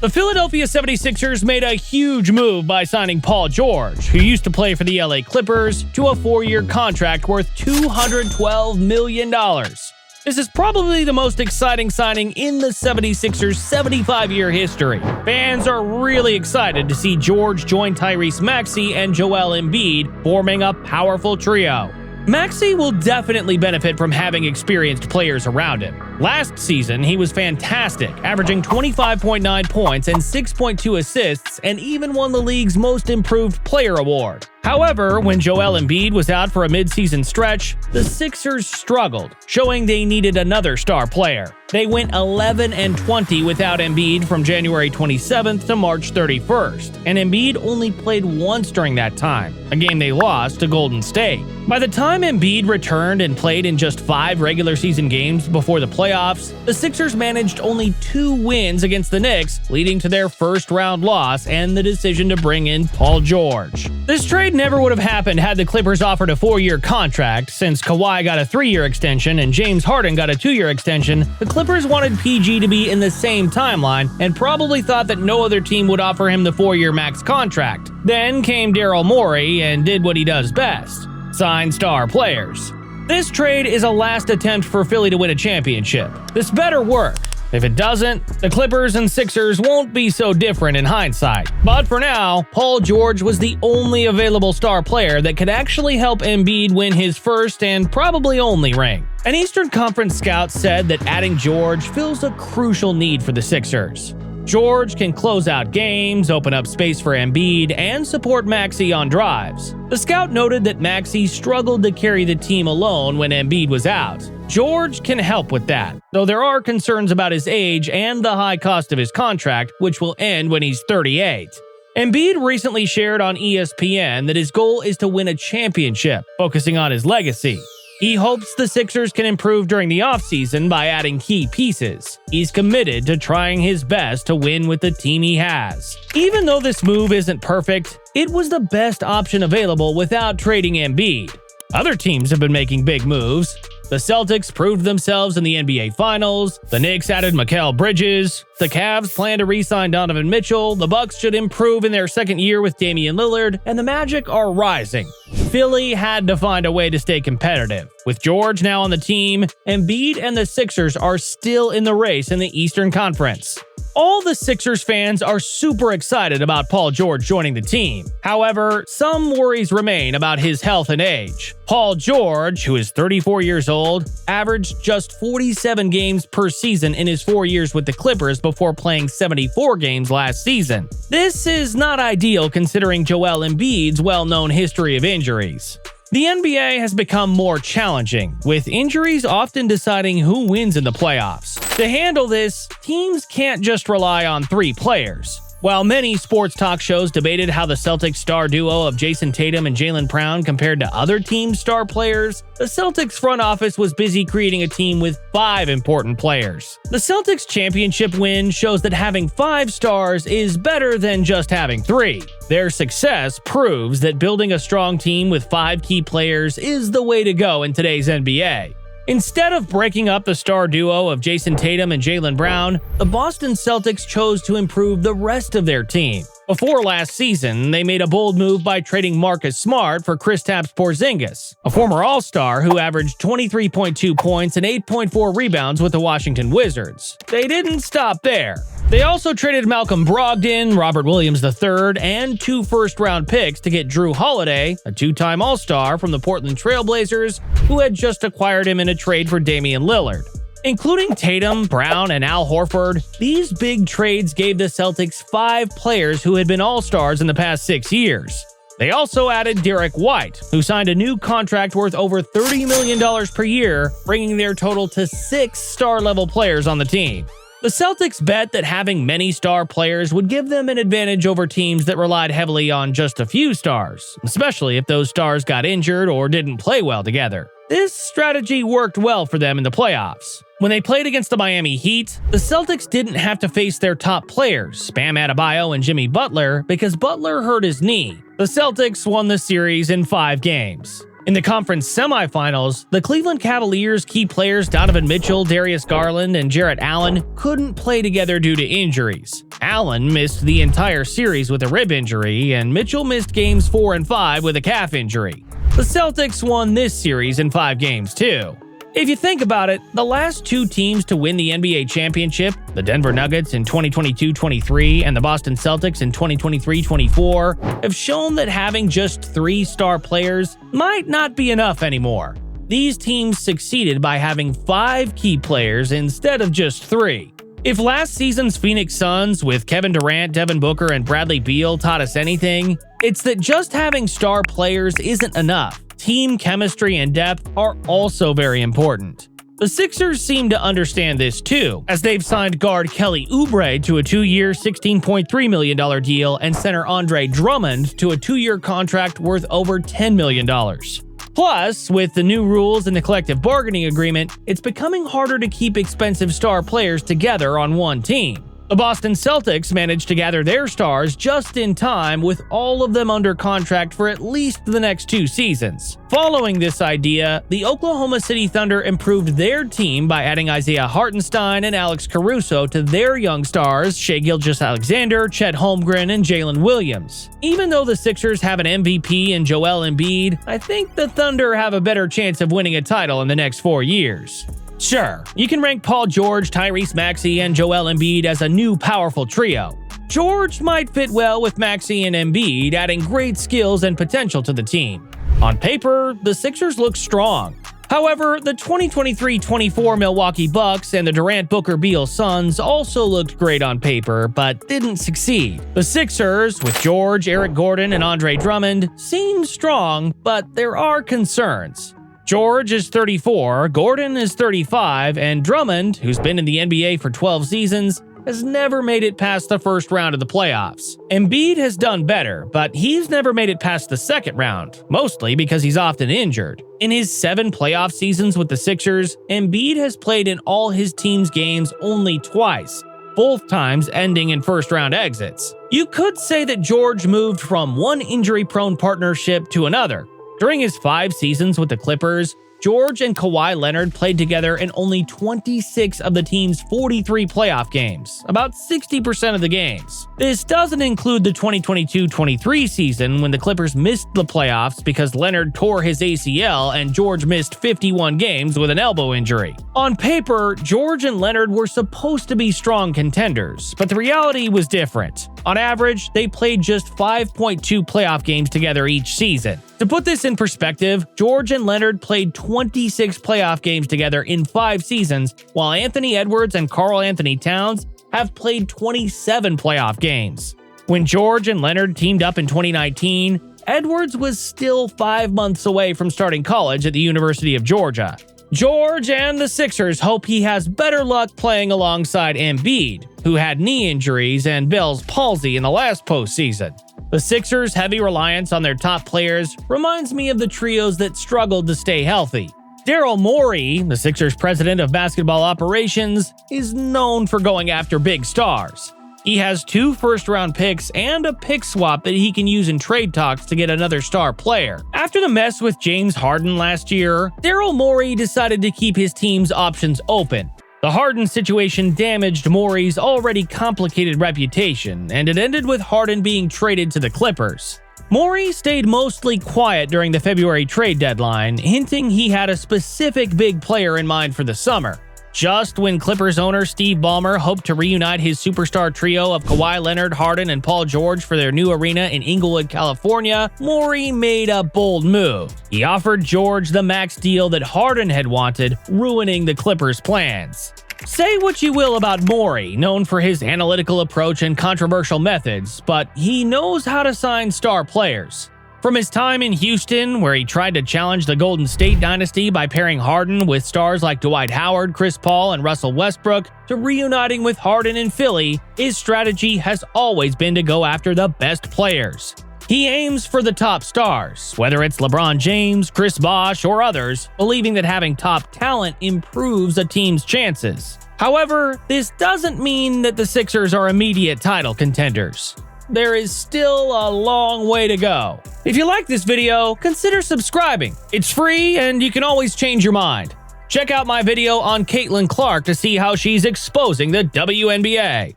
The Philadelphia 76ers made a huge move by signing Paul George, who used to play for the LA Clippers, to a 4-year contract worth $212 million. This is probably the most exciting signing in the 76ers' 75-year history. Fans are really excited to see George join Tyrese Maxey and Joel Embiid, forming a powerful trio. Maxey will definitely benefit from having experienced players around him. Last season, he was fantastic, averaging 25.9 points and 6.2 assists, and even won the league's Most Improved Player award. However, when Joel Embiid was out for a midseason stretch, the Sixers struggled, showing they needed another star player. They went 11-20 without Embiid from January 27th to March 31st, and Embiid only played once during that time, a game they lost to Golden State. By the time Embiid returned and played in just 5 regular season games before the playoffs, the Sixers managed only 2 wins against the Knicks, leading to their first-round loss and the decision to bring in Paul George. This trade never would have happened had the Clippers offered a 4-year contract. Since Kawhi got a 3-year extension and James Harden got a 2-year extension, the Clippers wanted PG to be in the same timeline and probably thought that no other team would offer him the 4-year max contract. Then came Daryl Morey and did what he does best: sign star players. This trade is a last attempt for Philly to win a championship. This better work. If it doesn't, the Clippers and Sixers won't be so different in hindsight. But for now, Paul George was the only available star player that could actually help Embiid win his first and probably only ring. An Eastern Conference scout said that adding George fills a crucial need for the Sixers. George can close out games, open up space for Embiid, and support Maxey on drives. The scout noted that Maxey struggled to carry the team alone when Embiid was out. George can help with that, though there are concerns about his age and the high cost of his contract, which will end when he's 38. Embiid recently shared on ESPN that his goal is to win a championship, focusing on his legacy. He hopes the Sixers can improve during the offseason by adding key pieces. He's committed to trying his best to win with the team he has. Even though this move isn't perfect, it was the best option available without trading Embiid. Other teams have been making big moves. The Celtics proved themselves in the NBA Finals. The Knicks added Mikal Bridges. The Cavs plan to re-sign Donovan Mitchell. The Bucks should improve in their second year with Damian Lillard. And the Magic are rising. Philly had to find a way to stay competitive. With George now on the team, Embiid and the Sixers are still in the race in the Eastern Conference. All the Sixers fans are super excited about Paul George joining the team. However, some worries remain about his health and age. Paul George, who is 34 years old, averaged just 47 games per season in his 4 years with the Clippers before playing 74 games last season. This is not ideal considering Joel Embiid's well-known history of injuries. The NBA has become more challenging, with injuries often deciding who wins in the playoffs. To handle this, teams can't just rely on 3 players. While many sports talk shows debated how the Celtics star duo of Jason Tatum and Jaylen Brown compared to other teams' star players, the Celtics front office was busy creating a team with 5 important players. The Celtics championship win shows that having 5 stars is better than just having 3. Their success proves that building a strong team with 5 key players is the way to go in today's NBA. Instead of breaking up the star duo of Jason Tatum and Jaylen Brown, the Boston Celtics chose to improve the rest of their team. Before last season, they made a bold move by trading Marcus Smart for Kristaps Porzingis, a former All-Star who averaged 23.2 points and 8.4 rebounds with the Washington Wizards. They didn't stop there. They also traded Malcolm Brogdon, Robert Williams III, and 2 first-round picks to get Drew Holiday, a 2-time All-Star from the Portland Trail Blazers, who had just acquired him in a trade for Damian Lillard. Including Tatum, Brown, and Al Horford, these big trades gave the Celtics 5 players who had been All-Stars in the past 6 years. They also added Derek White, who signed a new contract worth over $30 million per year, bringing their total to 6 star-level players on the team. The Celtics bet that having many star players would give them an advantage over teams that relied heavily on just a few stars, especially if those stars got injured or didn't play well together. This strategy worked well for them in the playoffs. When they played against the Miami Heat, the Celtics didn't have to face their top players, Bam Adebayo and Jimmy Butler, because Butler hurt his knee. The Celtics won the series in 5 games. In the conference semifinals, the Cleveland Cavaliers' key players Donovan Mitchell, Darius Garland, and Jarrett Allen couldn't play together due to injuries. Allen missed the entire series with a rib injury, and Mitchell missed games 4 and 5 with a calf injury. The Celtics won this series in 5 games too. If you think about it, the last 2 teams to win the NBA championship, the Denver Nuggets in 2022-23 and the Boston Celtics in 2023-24, have shown that having just 3 star players might not be enough anymore. These teams succeeded by having 5 key players instead of just 3. If last season's Phoenix Suns with Kevin Durant, Devin Booker, and Bradley Beal taught us anything, it's that just having star players isn't enough. Team chemistry and depth are also very important. The Sixers seem to understand this too, as they've signed guard Kelly Oubre to a 2-year, $16.3 million deal and center Andre Drummond to a 2-year contract worth over $10 million. Plus, with the new rules in the collective bargaining agreement, it's becoming harder to keep expensive star players together on one team. The Boston Celtics managed to gather their stars just in time, with all of them under contract for at least the next 2 seasons. Following this idea, the Oklahoma City Thunder improved their team by adding Isaiah Hartenstein and Alex Caruso to their young stars Shai Gilgeous-Alexander, Chet Holmgren, and Jalen Williams. Even though the Sixers have an MVP in Joel Embiid, I think the Thunder have a better chance of winning a title in the next 4 years. Sure, you can rank Paul George, Tyrese Maxey, and Joel Embiid as a new powerful trio. George might fit well with Maxey and Embiid, adding great skills and potential to the team. On paper, the Sixers look strong. However, the 2023-24 Milwaukee Bucks and the Durant-Booker-Beal Suns also looked great on paper, but didn't succeed. The Sixers, with George, Eric Gordon, and Andre Drummond, seem strong, but there are concerns. George is 34, Gordon is 35, and Drummond, who's been in the NBA for 12 seasons, has never made it past the first round of the playoffs. Embiid has done better, but he's never made it past the second round, mostly because he's often injured. In his 7 playoff seasons with the Sixers, Embiid has played in all his team's games only twice, both times ending in first-round exits. You could say that George moved from one injury-prone partnership to another. During his 5 seasons with the Clippers, George and Kawhi Leonard played together in only 26 of the team's 43 playoff games, about 60% of the games. This doesn't include the 2022-23 season when the Clippers missed the playoffs because Leonard tore his ACL and George missed 51 games with an elbow injury. On paper, George and Leonard were supposed to be strong contenders, but the reality was different. On average, they played just 5.2 playoff games together each season. To put this in perspective, George and Leonard played 26 playoff games together in 5 seasons, while Anthony Edwards and Karl Anthony Towns have played 27 playoff games. When George and Leonard teamed up in 2019, Edwards was still 5 months away from starting college at the University of Georgia. George and the Sixers hope he has better luck playing alongside Embiid, who had knee injuries and Bell's palsy in the last postseason. The Sixers' heavy reliance on their top players reminds me of the trios that struggled to stay healthy. Daryl Morey, the Sixers' president of basketball operations, is known for going after big stars. He has 2 first-round picks and a pick swap that he can use in trade talks to get another star player. After the mess with James Harden last year, Daryl Morey decided to keep his team's options open. The Harden situation damaged Morey's already complicated reputation, and it ended with Harden being traded to the Clippers. Morey stayed mostly quiet during the February trade deadline, hinting he had a specific big player in mind for the summer. Just when Clippers owner Steve Ballmer hoped to reunite his superstar trio of Kawhi Leonard, Harden, and Paul George for their new arena in Inglewood, California, Morey made a bold move. He offered George the max deal that Harden had wanted, ruining the Clippers' plans. Say what you will about Morey, known for his analytical approach and controversial methods, but he knows how to sign star players. From his time in Houston, where he tried to challenge the Golden State dynasty by pairing Harden with stars like Dwight Howard, Chris Paul, and Russell Westbrook, to reuniting with Harden in Philly, his strategy has always been to go after the best players. He aims for the top stars, whether it's LeBron James, Chris Bosh, or others, believing that having top talent improves a team's chances. However, this doesn't mean that the Sixers are immediate title contenders. there is still a long way to go. If you like this video, consider subscribing. It's free and you can always change your mind. Check out my video on Caitlin Clark to see how she's exposing the WNBA.